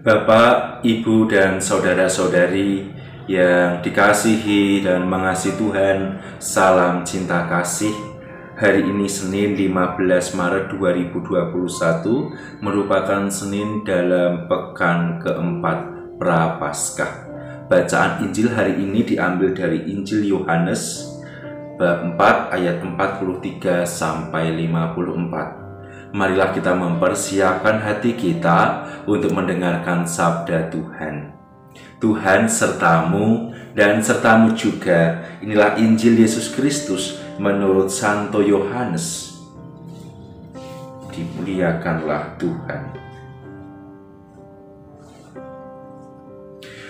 Bapak, Ibu, dan saudara-saudari yang dikasihi dan mengasihi Tuhan, salam cinta kasih. Hari ini Senin 15 Maret 2021 merupakan Senin dalam pekan keempat Prapaskah. Bacaan Injil hari ini diambil dari Injil Yohanes bab 4 ayat 43 sampai 54. Marilah kita mempersiapkan hati kita untuk mendengarkan sabda Tuhan. Tuhan sertamu dan sertamu juga. Inilah Injil Yesus Kristus menurut Santo Yohanes. Dimuliakanlah Tuhan.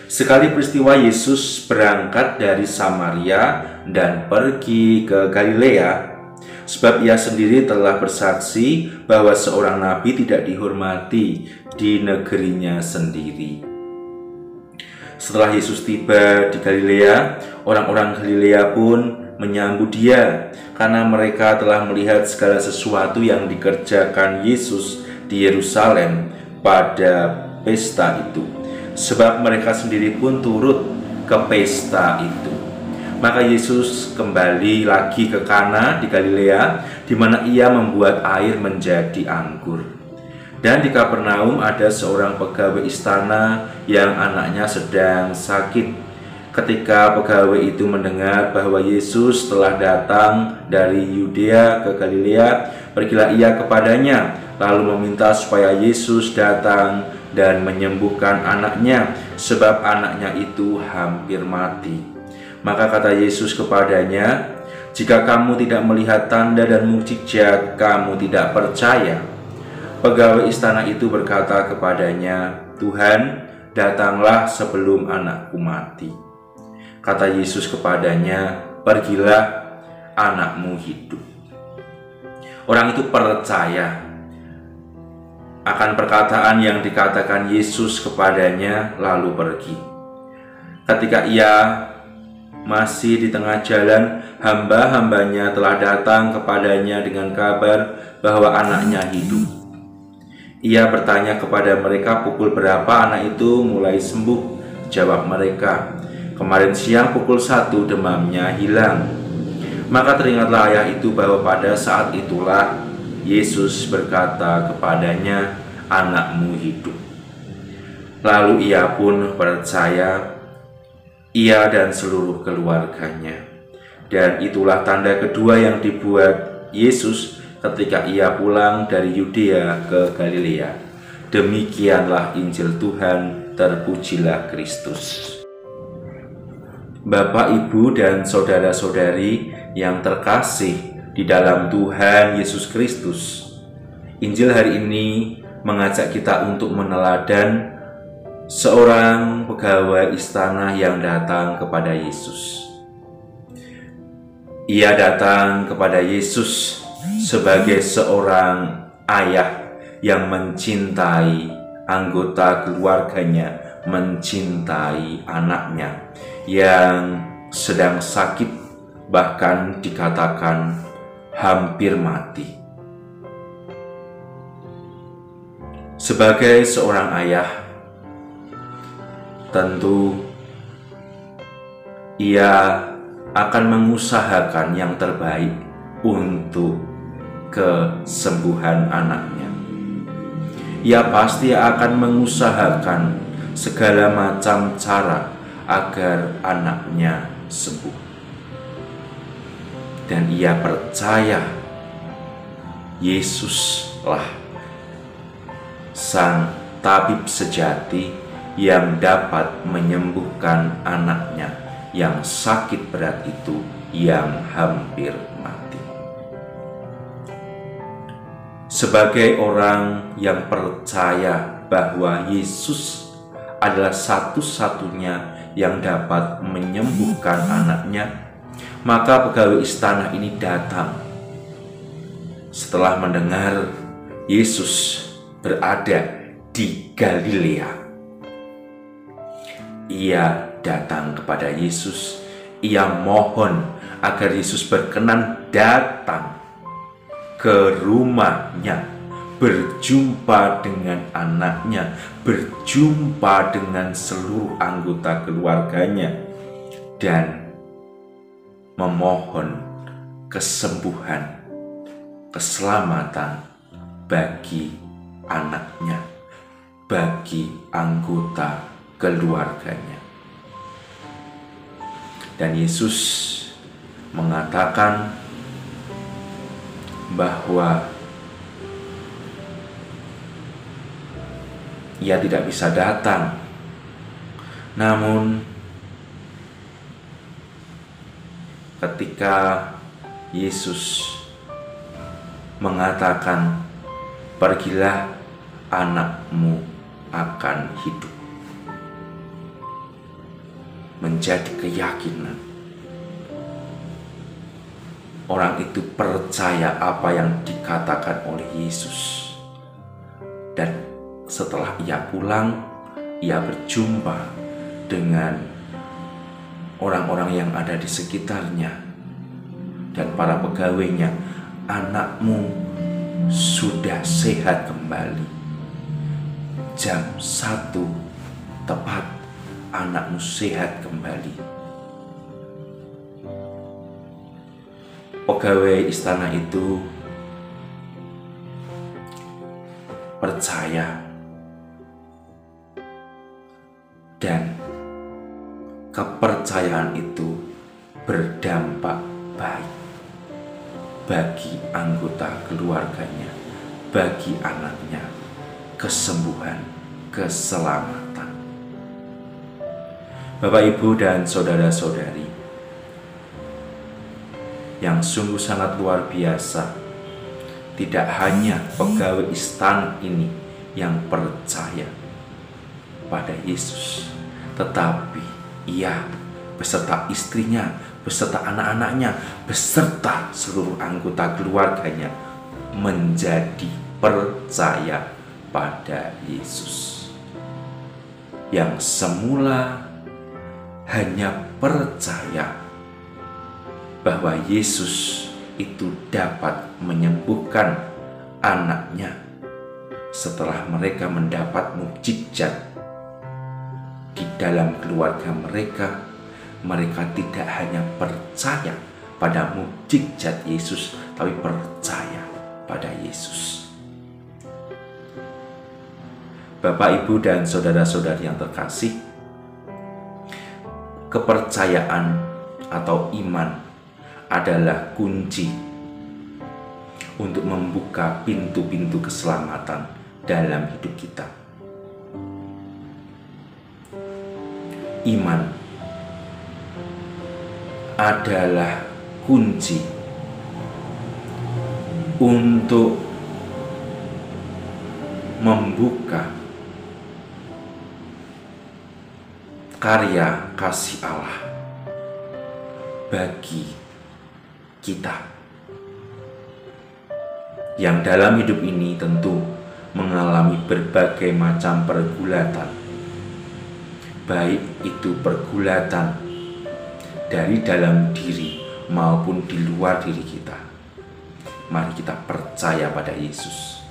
Sekali peristiwa Yesus berangkat dari Samaria dan pergi ke Galilea, sebab ia sendiri telah bersaksi bahwa seorang nabi tidak dihormati di negerinya sendiri. Setelah Yesus tiba di Galilea, orang-orang Galilea pun menyambut dia karena mereka telah melihat segala sesuatu yang dikerjakan Yesus di Yerusalem pada pesta itu. Sebab mereka sendiri pun turut ke pesta itu. Maka Yesus kembali lagi ke Kana di Galilea, di mana ia membuat air menjadi anggur. Dan di Kapernaum ada seorang pegawai istana yang anaknya sedang sakit. Ketika pegawai itu mendengar bahwa Yesus telah datang dari Yudea ke Galilea, pergilah ia kepadanya, lalu meminta supaya Yesus datang dan menyembuhkan anaknya, sebab anaknya itu hampir mati. Maka kata Yesus kepadanya, "Jika kamu tidak melihat tanda dan mukjizat, kamu tidak percaya." Pegawai istana itu berkata kepadanya, "Tuhan, datanglah sebelum anakku mati." Kata Yesus kepadanya, "Pergilah, anakmu hidup." Orang itu percaya akan perkataan yang dikatakan Yesus kepadanya, lalu pergi. Ketika ia masih di tengah jalan, hamba-hambanya telah datang kepadanya dengan kabar bahwa anaknya hidup. Ia bertanya kepada mereka pukul berapa anak itu mulai sembuh. Jawab mereka, "Kemarin siang pukul 1 demamnya hilang." Maka teringatlah ayah itu bahwa pada saat itulah Yesus berkata kepadanya, "Anakmu hidup." Lalu ia pun percaya, ia dan seluruh keluarganya. Dan itulah tanda kedua yang dibuat Yesus ketika ia pulang dari Yudea ke Galilea. Demikianlah Injil Tuhan, terpujilah Kristus. Bapak, Ibu, dan saudara-saudari yang terkasih di dalam Tuhan Yesus Kristus, Injil hari ini mengajak kita untuk meneladan seorang pegawai istana yang datang kepada Yesus. Ia datang kepada Yesus sebagai seorang ayah yang mencintai anggota keluarganya, mencintai anaknya yang sedang sakit, bahkan dikatakan hampir mati. Sebagai seorang ayah, tentu ia akan mengusahakan yang terbaik untuk kesembuhan anaknya. Ia pasti akan mengusahakan segala macam cara agar anaknya sembuh. Dan ia percaya Yesuslah sang tabib sejati yang dapat menyembuhkan anaknya yang sakit berat itu, yang hampir mati. Sebagai orang yang percaya bahwa Yesus adalah satu-satunya yang dapat menyembuhkan anaknya, maka pegawai istana ini datang setelah mendengar Yesus berada di Galilea. Ia datang kepada Yesus. Ia mohon agar Yesus berkenan datang ke rumahnya, berjumpa dengan anaknya, berjumpa dengan seluruh anggota keluarganya, dan memohon kesembuhan, keselamatan bagi anaknya, bagi anggota keluarganya. Dan Yesus mengatakan bahwa ia tidak bisa datang, namun ketika Yesus mengatakan, "Pergilah, anakmu akan hidup," menjadi keyakinan. Orang itu percaya apa yang dikatakan oleh Yesus. Dan setelah ia pulang, ia berjumpa dengan orang-orang yang ada di sekitarnya dan para pegawainya. "Anakmu sudah sehat kembali." Jam 1 tepat, anakmu sehat kembali. Pegawai istana itu percaya, dan kepercayaan itu berdampak baik bagi anggota keluarganya, bagi anaknya, kesembuhan, keselamatan. Bapak, Ibu, dan saudara-saudari yang sungguh sangat luar biasa, tidak hanya pegawai istana ini yang percaya pada Yesus, tetapi ia beserta istrinya, beserta anak-anaknya, beserta seluruh anggota keluarganya menjadi percaya pada Yesus. Yang semula hanya percaya bahwa Yesus itu dapat menyembuhkan anaknya, setelah mereka mendapat mukjizat di dalam keluarga mereka, mereka tidak hanya percaya pada mukjizat Yesus, tapi percaya pada Yesus. Bapak, Ibu, dan saudara-saudari yang terkasih, kepercayaan atau iman adalah kunci untuk membuka pintu-pintu keselamatan dalam hidup kita. Iman adalah kunci untuk membuka karya kasih Allah bagi kita, yang dalam hidup ini tentu mengalami berbagai macam pergulatan, baik itu pergulatan dari dalam diri maupun di luar diri kita. Mari kita percaya pada Yesus,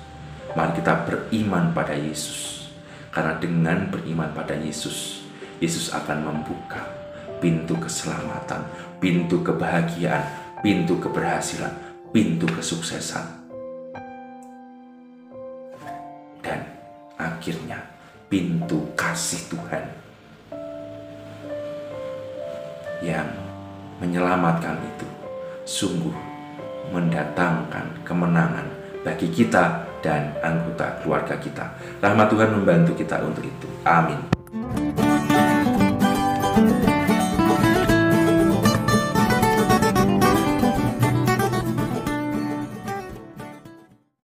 mari kita beriman pada Yesus, karena dengan beriman pada Yesus, Yesus akan membuka pintu keselamatan, pintu kebahagiaan, pintu keberhasilan, pintu kesuksesan, dan akhirnya pintu kasih Tuhan yang menyelamatkan itu sungguh mendatangkan kemenangan bagi kita dan anggota keluarga kita. Rahmat Tuhan membantu kita untuk itu. Amin.